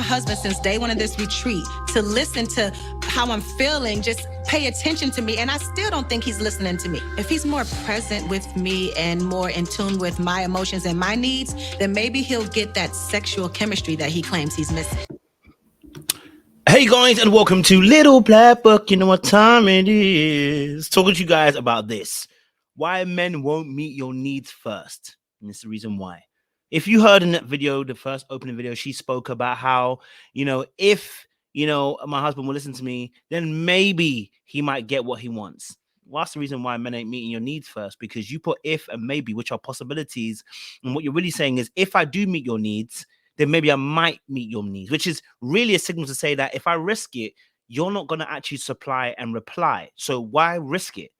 husband since day one of this retreat to listen to how I'm feeling, just pay attention to me, and I still don't think he's listening to me. If he's more present with me and more in tune with my emotions and my needs, then maybe he'll get that sexual chemistry that he claims he's missing. Hey guys, and welcome to Little Black Book. You know what time it is. Talking to you guys about this. Why men won't meet your needs first. And it's the reason why. If you heard in that video, the first opening video, she spoke about how, if, my husband will listen to me, then maybe he might get what he wants. Well, that's the reason why men ain't meeting your needs first, because you put if and maybe, which are possibilities. And what you're really saying is, if I do meet your needs, then maybe I might meet your needs, which is really a signal to say that if I risk it, you're not going to actually supply and reply. So why risk it?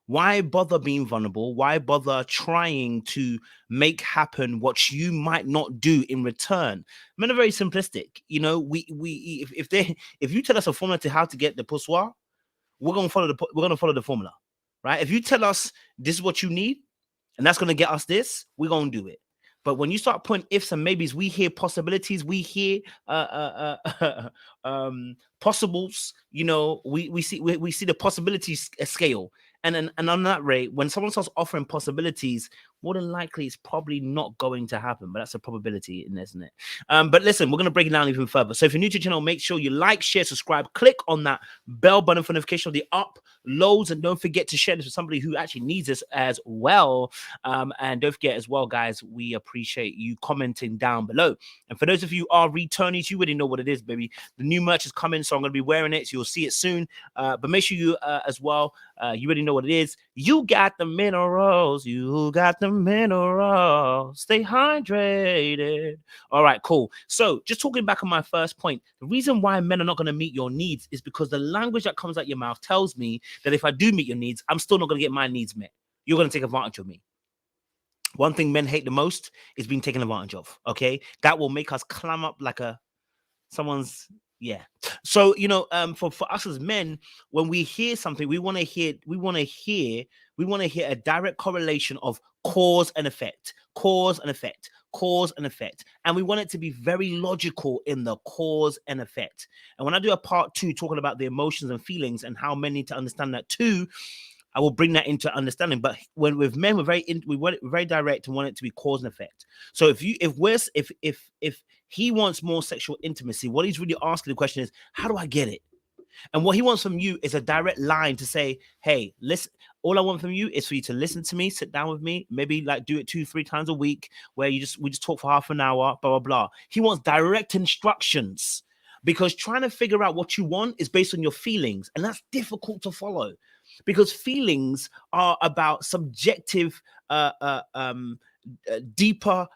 Why bother being vulnerable? Why bother trying to make happen what you might not do in return? Men are very simplistic. If you tell us a formula to how to get the poussoir, we're gonna follow the formula, right? If you tell us this is what you need, and that's gonna get us this, we're gonna do it. But when you start putting ifs and maybes, we hear possibilities, we hear possibles. We see the possibilities scale, and on that rate, when someone starts offering possibilities, more than likely it's probably not going to happen. But that's a probability, isn't it? But listen, we're going to break it down even further. So if you're new to the channel, make sure you like, share, subscribe, click on that bell button for notification of the uploads, and don't forget to share this with somebody who actually needs this as well. And don't forget as well, guys, we appreciate you commenting down below. And for those of you who are returnees, you already know what it is, baby. The new merch is coming, so I'm going to be wearing it, so you'll see it soon. But make sure you as well, you already know what it is. You got the minerals. You got the minerals. Stay hydrated. All right, cool. So just talking back on my first point, the reason why men are not going to meet your needs is because the language that comes out your mouth tells me that if I do meet your needs, I'm still not going to get my needs met. You're going to take advantage of me. One thing men hate the most is being taken advantage of. Okay, that will make us clam up like someone's. Yeah. So for us as men, when we hear something, we want to hear a direct correlation of cause and effect, and we want it to be very logical in the cause and effect. And when I do a part 2 talking about the emotions and feelings and how men need to understand that too, I will bring that into understanding. But when with men, we're very direct and want it to be cause and effect. So if he wants more sexual intimacy, what he's really asking the question is, how do I get it? And what he wants from you is a direct line to say, hey, listen, all I want from you is for you to listen to me, sit down with me, maybe like do it 2-3 times a week where we just talk for half an hour, blah, blah, blah. He wants direct instructions, because trying to figure out what you want is based on your feelings. And that's difficult to follow, because feelings are about subjective, deeper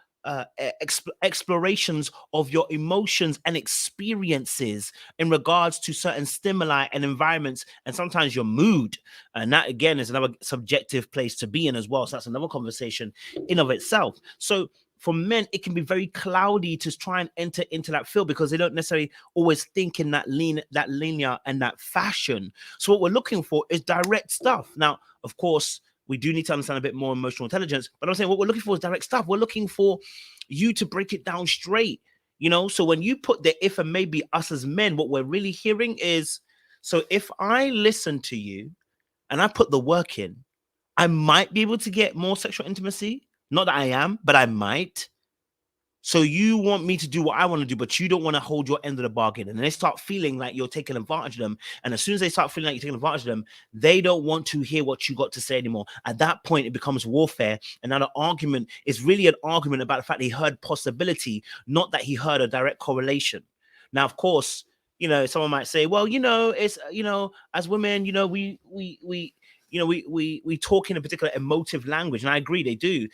explorations of your emotions and experiences in regards to certain stimuli and environments, and sometimes your mood. And that again is another subjective place to be in as well. So that's another conversation in of itself. So for men, it can be very cloudy to try and enter into that field, because they don't necessarily always think in that linear and that fashion. So what we're looking for is direct stuff. Now, of course, we do need to understand a bit more emotional intelligence, but I'm saying what we're looking for is direct stuff. We're looking for you to break it down straight, So when you put the if and maybe, us as men, what we're really hearing is, so if I listen to you and I put the work in, I might be able to get more sexual intimacy. Not that I am, but I might. So you want me to do what I want to do, but you don't want to hold your end of the bargain. And they start feeling like you're taking advantage of them. And as soon as they start feeling like you're taking advantage of them, they don't want to hear what you got to say anymore. At that point, it becomes warfare. And now the argument is really an argument about the fact that he heard possibility, not that he heard a direct correlation. Now, of course, someone might say, well, it's, as women, we talk in a particular emotive language, and I agree they do.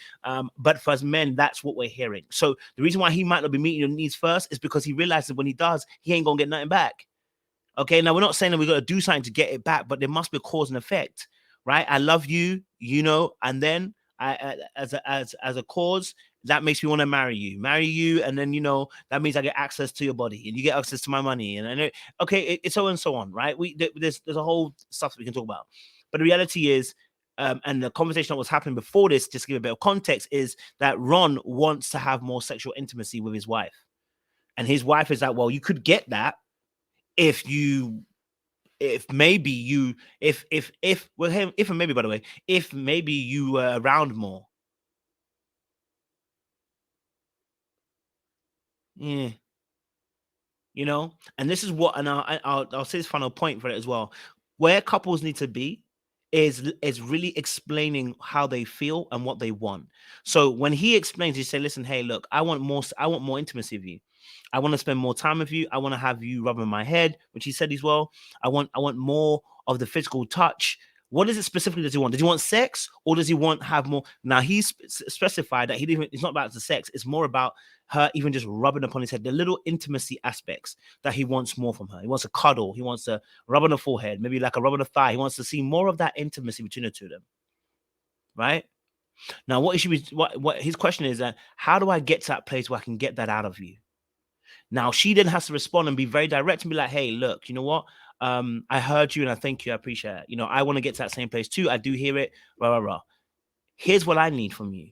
But for us men, that's what we're hearing. So the reason why he might not be meeting your needs first is because he realizes when he does, he ain't gonna get nothing back. Okay, now we're not saying that we got to do something to get it back, but there must be a cause and effect, right? I love you, and then I, as a cause, that makes me want to marry you, and then that means I get access to your body, and you get access to my money, and okay, it's so and so on, right? There's a whole stuff that we can talk about. But the reality is, and the conversation that was happening before this, just to give a bit of context, is that Ron wants to have more sexual intimacy with his wife. And his wife is like, well, you could get that if maybe you well, him, if and maybe, by the way, if maybe you were around more. Yeah. You know, and this is what, and I'll say this final point for it as well. Where couples need to be is really explaining how they feel and what they want. So when he explains, he say, "Listen, hey, look, I want more intimacy with you. I want to spend more time with you. I want to have you rubbing my head," which he said as well. I want more of the physical touch. What is it specifically does he want? Does he want sex, or does he want have more? Now he's specified that he didn't. It's not about the sex. It's more about her even just rubbing upon his head, the little intimacy aspects that he wants more from her. He wants a cuddle. He wants to rub on the forehead, maybe like a rub on the thigh. He wants to see more of that intimacy between the two of them, right? Now, what he should be, what his question is that, how do I get to that place where I can get that out of you? Now, she then has to respond and be very direct and be like, hey, look, you know what? I heard you and I thank you. I appreciate it. You know, I want to get to that same place too. I do hear it. Rah, rah, rah. Here's what I need from you.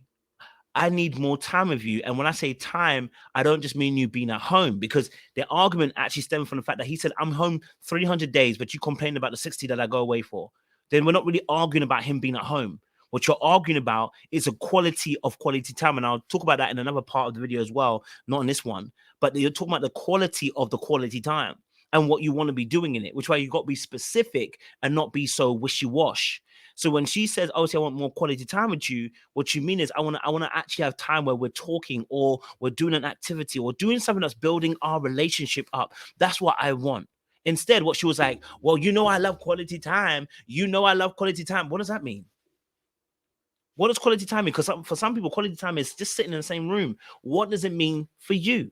I need more time with you. And when I say time, I don't just mean you being at home, because the argument actually stemmed from the fact that he said, I'm home 300 days, but you complain about the 60 that I go away for. Then we're not really arguing about him being at home. What you're arguing about is a quality of quality time. And I'll talk about that in another part of the video as well, not in this one. But you're talking about the quality of the quality time and what you want to be doing in it, which is why you've got to be specific and not be so wishy-wash. So when she says, "Oh, see, I want more quality time with you," what you mean is, I want to actually have time where we're talking, or we're doing an activity, or doing something that's building our relationship up. That's what I want. Instead, what she was like, "Well, you know, I love quality time. You know, I love quality time." What does that mean? What does quality time mean? Because for some people, quality time is just sitting in the same room. What does it mean for you?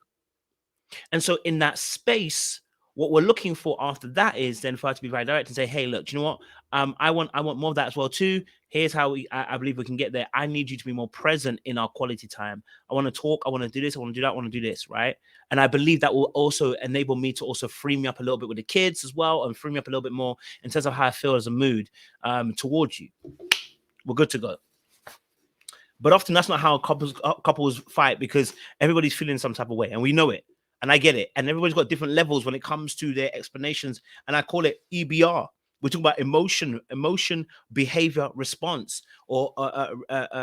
And so in that space, what we're looking for after that is then for her to be very direct and say, hey, look, do you know what? I want more of that as well too. Here's how I believe we can get there. I need you to be more present in our quality time. I want to talk. I want to do this. I want to do that. I want to do this, right? And I believe that will also enable me to also free me up a little bit with the kids as well, and free me up a little bit more in terms of how I feel as a mood towards you. We're good to go. But often that's not how couples fight, because everybody's feeling some type of way, and we know it. And I get it. And everybody's got different levels when it comes to their explanations. And I call it EBR. We're talking about emotion, behavior, response, or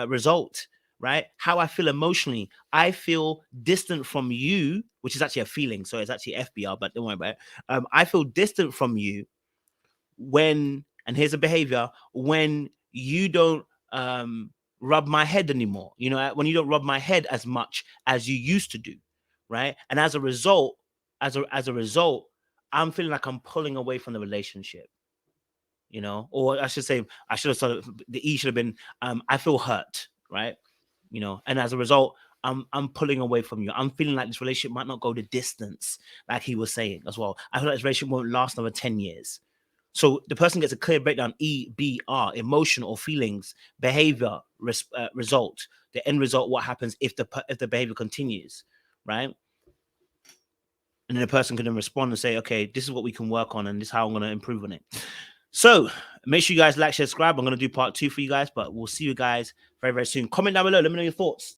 result, right? How I feel emotionally. I feel distant from you, which is actually a feeling. So it's actually FBR, but don't worry about it. I feel distant from you when, and here's a behavior, when you don't rub my head anymore. You know, when you don't rub my head as much as you used to do. Right. And as a result, as a result, I'm feeling like I'm pulling away from the relationship, you know, or I should say, I should have started, the E should have been, I feel hurt, right? You know, and as a result, I'm pulling away from you. I'm feeling like this relationship might not go the distance, like he was saying as well. I feel like this relationship won't last another 10 years. So the person gets a clear breakdown, EBR, emotion or feelings, behavior, result, the end result, what happens if the behavior continues, right? And then the person can then respond and say, okay, this is what we can work on, and this is how I'm going to improve on it. So make sure you guys like, share, subscribe. I'm going to do part 2 for you guys, but we'll see you guys very, very soon. Comment down below. Let me know your thoughts.